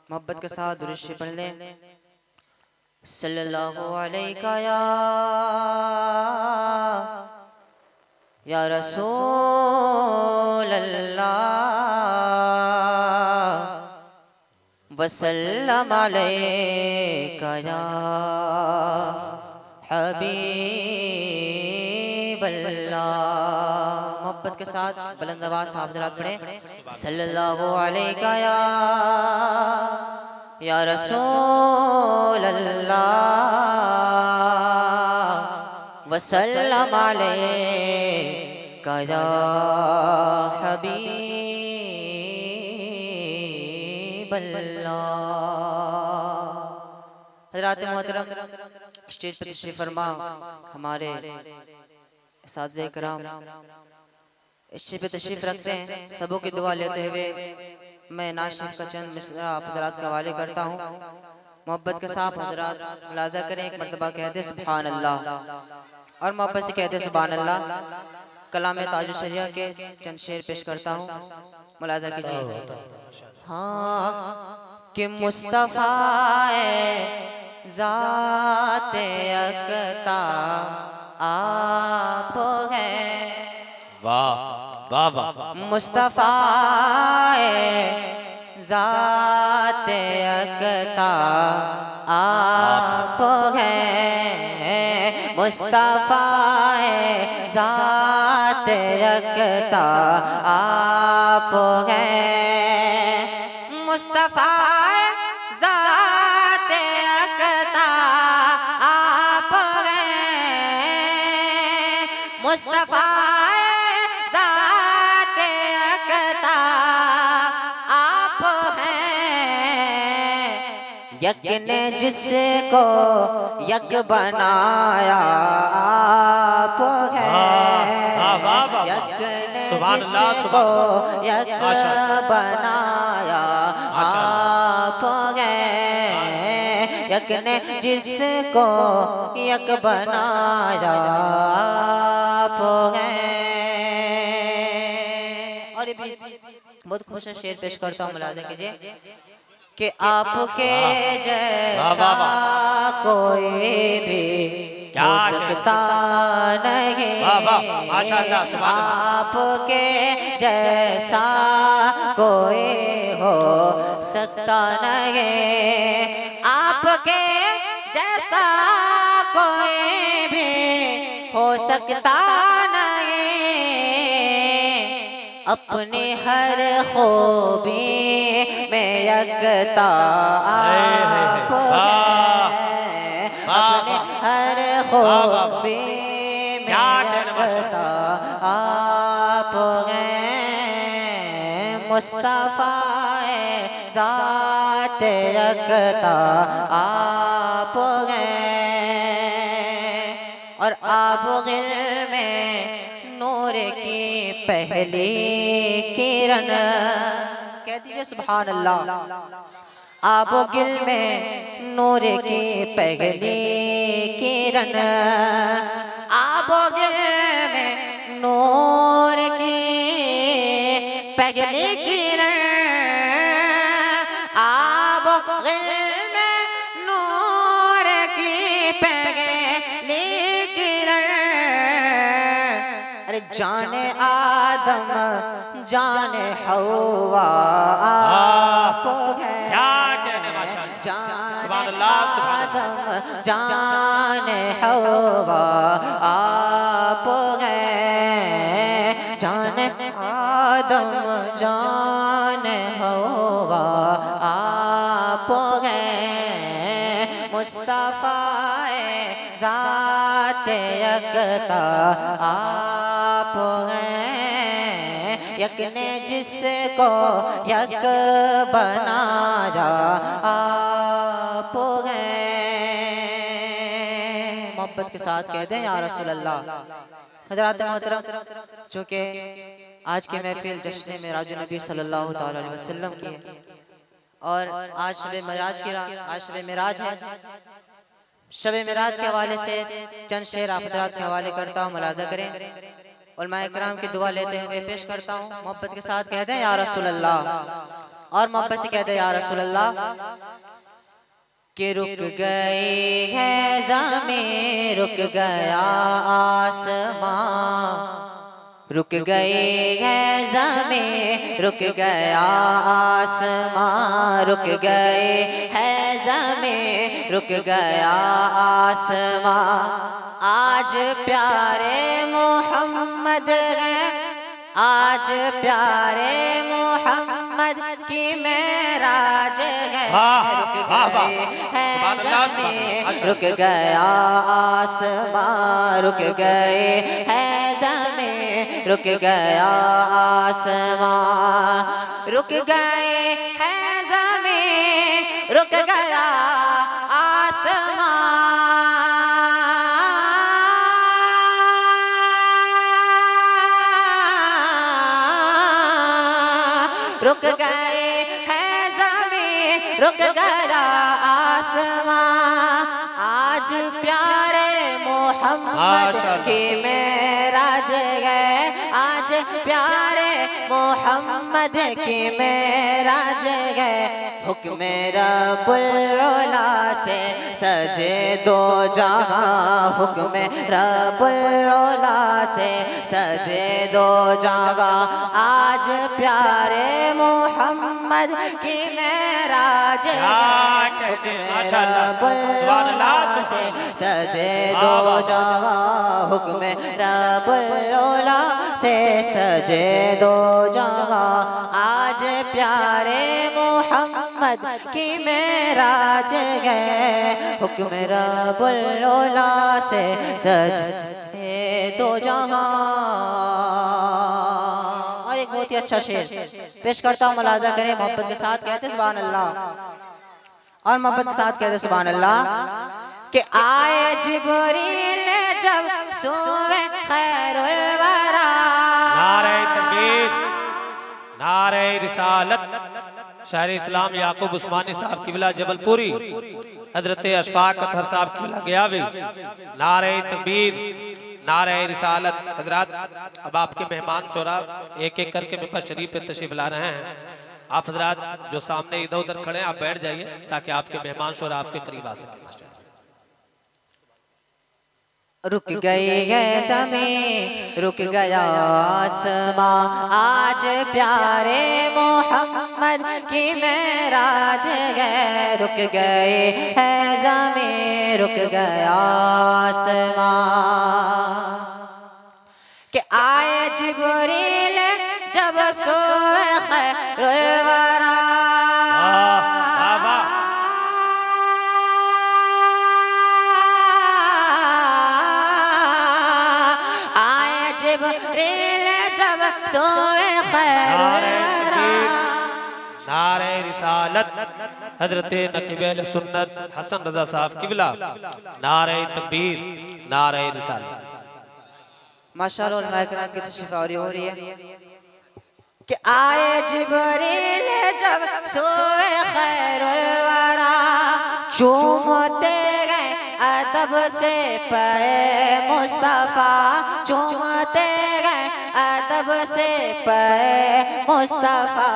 मोहब्बत के साथ दुरूद शरीफ पढ़ लें। सल्लल्लाहु अलैका या रसूल अल्लाह वसल्लम अलैका या हबीब अल्लाह। मोहब्बत के साथ बुलंद आवाज़ से हज़रात पढ़ें। सल्लल्लाहु अलैका या रसूल अल्लाह वसल्लम अलैका या हबीब अल्लाह। हज़रात मोहतरम, स्टेज पर तशरीफ़ फरमा हमारे साथी कराम स्टेज पे तशरीफ़ रखते हैं। सबों की दुआ लेते हुए मैं नाज़ शरीफ का चंद मिसरा आप हज़रात के हवाले करता हूँ। मोहब्बत के साथ हज़रात मुलाज़ा करें। एक मरतबा कहते सुभान अल्लाह और मोहब्बत से कहते सुभान अल्लाह। कलाम ताजुल शरिया के चंद शेर पेश करता हूँ, मुलाज़ा कीजिए। हाँ कि मुस्तफ़ा ज़ाते अक़ता आप हैं। वाह वाह वाह। मुस्तफ़ा ज़ाते अक़ता आप हैं। मुस्तफ़ा ज़ाते अक़ता आप हैं। मुस्तफ़ा ज़ाते अक़ता आप हैं। मुस्तफ़ा ज़ाते अक़ता आप हैं। यक ने जिसको यक बनाया आप हैं। यक ने जिसको यक बनाया आप हैं। यक ने जिसको यक बनाया आप हैं। और ये भी बहुत खुश शेर पेश करता हूँ, मुलाज़ा कीजिए कि आपके जैसा कोई भी हो सकता नहीं। आपके जैसा कोई हो सकता नहीं। आपके जैसा कोई भी हो सकता नहीं। अपने हर खूबी में यकता आप हैं। अपने हर खूबी में यकता आप हैं। मुस्तफ़ा ज़ाते यकता आप हैं। और आप गिल में नूर की पहली किरण, कह दीजिए सुभान अल्लाह। आप गिल में नूर की पहली किरण। आप गिल में नूर की पहली किरण। आप गिल में नूर की पहली किरण। अरे जाने आदम जाने हवा आप हैं। जाने आदम जाने हवा आप हैं। जाने आदम जाने हवा आप हैं। मुस्तफ़ा ज़ाते यकता आप हैं। यक ने जिसको यक बनाया आप हैं। मोहब्बत के साथ कहते हैं या रसूल अल्लाह। हज़रात मोहतरम, चूँकि आज की महफिल जश्न मेराज नबी सल्लल्लाहु तआला अलैहि वसल्लम की है और आज शब मेराज की रात, आज शब मेराज है। शब मेराज के हवाले से चंद शेर आप हज़रात के हवाले करता हूँ, मुलाज़ा करें। उलमाए किराम की दुआ लेते हुए पेश करता हूँ। मोहब्बत के साथ कहते हैं या रसूल अल्लाह। और मोहब्बत से कहते या रसूल अल्लाह कि रुक गए हैं ज़मीं, रुक गया आसमां, रुक गए हैं ज़मीं, रुक गया आसमां, रुक गए हैं ज़मीं, रुक गया आसमां। आज प्यारे मोहम्मद हैं, आज प्यारे मोहम्मद की मेराज है। रुक गए हैं ज़मीं, रुक गया आसमां, रुक गए हैं ज़मीं, रुक गया आसमां, रुक गए हैं ज़मीं, रुक गया आसमां, रुक गए हैं ज़मीं, रुक गया आसमां। आज प्यारे मोहम्मद की मेराज है, आज प्यारे मोहम्मद की मेराज है। हुक्म रब्बुल औला से सजे दो जहां, हुक्म रब्बुल औला से सजे दो जहां। आज प्यारे मोहम्मद की मेराज है, हुक्म रब्बुल औला से सजे दो जहां, हुक्म रब्बुल औला से सजे दो जहां। आज प्यारे मोहम्मद की मेराज है, हुक्म रब्बुल औला से सजे दो जहां। और एक बहुत ही अच्छा शेर पेश करता हूँ, मुलाजा करें, मोहब्बत के साथ कहते सुभान अल्लाह। और मोहब्बत के साथ कहते सुभान अल्लाह कि आए जिब्रील जब सोए खैरुल वरा, नारे तकबीर, नारे रिसालत, शायर इस्लाम याकूब उस्मानी साहब किबला जबलपुरी, हजरत अशफाक अतहर साहब किबला गयावी, नारे तकबीर, नारे रिसालत। हजरात अब आपके मेहमान शोरा एक एक करके मिंबर शरीफ पे तशरीफ ला रहे हैं। आप हजरात जो सामने इधर उधर खड़े हैं आप बैठ जाइए ताकि आपके मेहमान शोरा आपके करीब आ सके। रुक गई है ज़मीं, रुक गया आसमां, आज प्यारे मोहम्मद की मेराज है। रुक गए है ज़मीं, रुक गया आसमां, कि आए जिब्रील जब सोए खैरुल वरा, जिब्रील जब सोए खैरुल वरा। नारे रिसालत, हजरत नकीब सुन्नत हसन रजा साहब किबला, नारे तकबीर, नारे रिसालत। माशाअल्लाह उलमा इकराम की तशरीफ आवरी हो रही है कि आए जिब्रील जब सोए खैरुल वरा, चूमते गए अदब से पे मुस्तफा, चूमते गए अदब से पे मुस्तफा।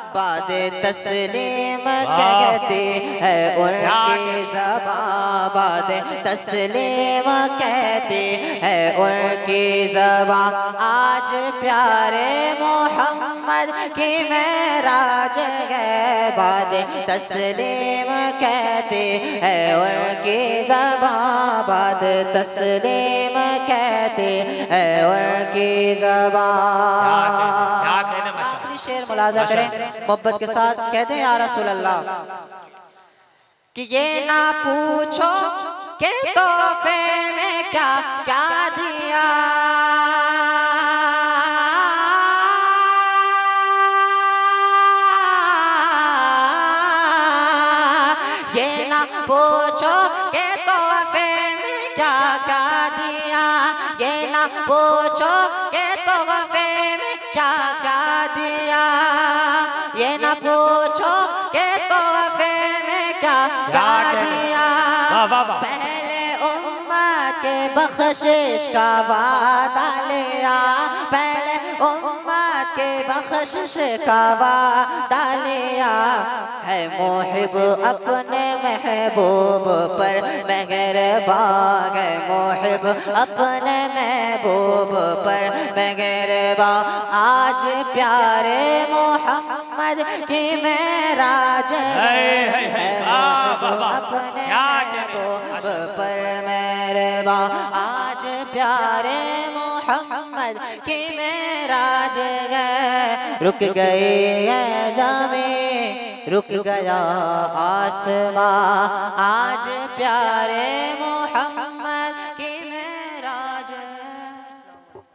बाद तस्लीम कहती है उनकी ज़बां, बाद तस्लीम कहती है उनकी ज़बां। आज प्यारे मोहम्मद की मेराज है, बाद तस्लीम कहती है उनकी ज़बां, बाद तस्लीम कहती है उनकी ज़बां। आखिरी शेर मुलाजा करें मोहब्बत के साथ, कहते हैं या रसूल अल्लाह कि ये ना पूछो कि तोहफे में क्या क्या दिया, ये ना पूछो कि तोहफे में क्या क्या दिया, ये ना पूछो कि तोहफे में क्या क्या दिया, ये ना पूछो कि तोहफे में क्या क्या दिया। पहले उम्मत के बख्शिश का वादा लिया, पहले उम्मत के बख्शिश का वादा लिया। है मोहिब अपने महबूब पर मेहरबान, है मोहिब अपने महबूब पर मेहरबान। आज प्यारे मोहम्मद की मेराज है, मोहिब अपने महबूब पर मेहरबान। आज प्यारे मोहम्मद की मेराज है। रुक गई है ज़मीं, रुक गया आसमां, आज प्यारे मोहम्मद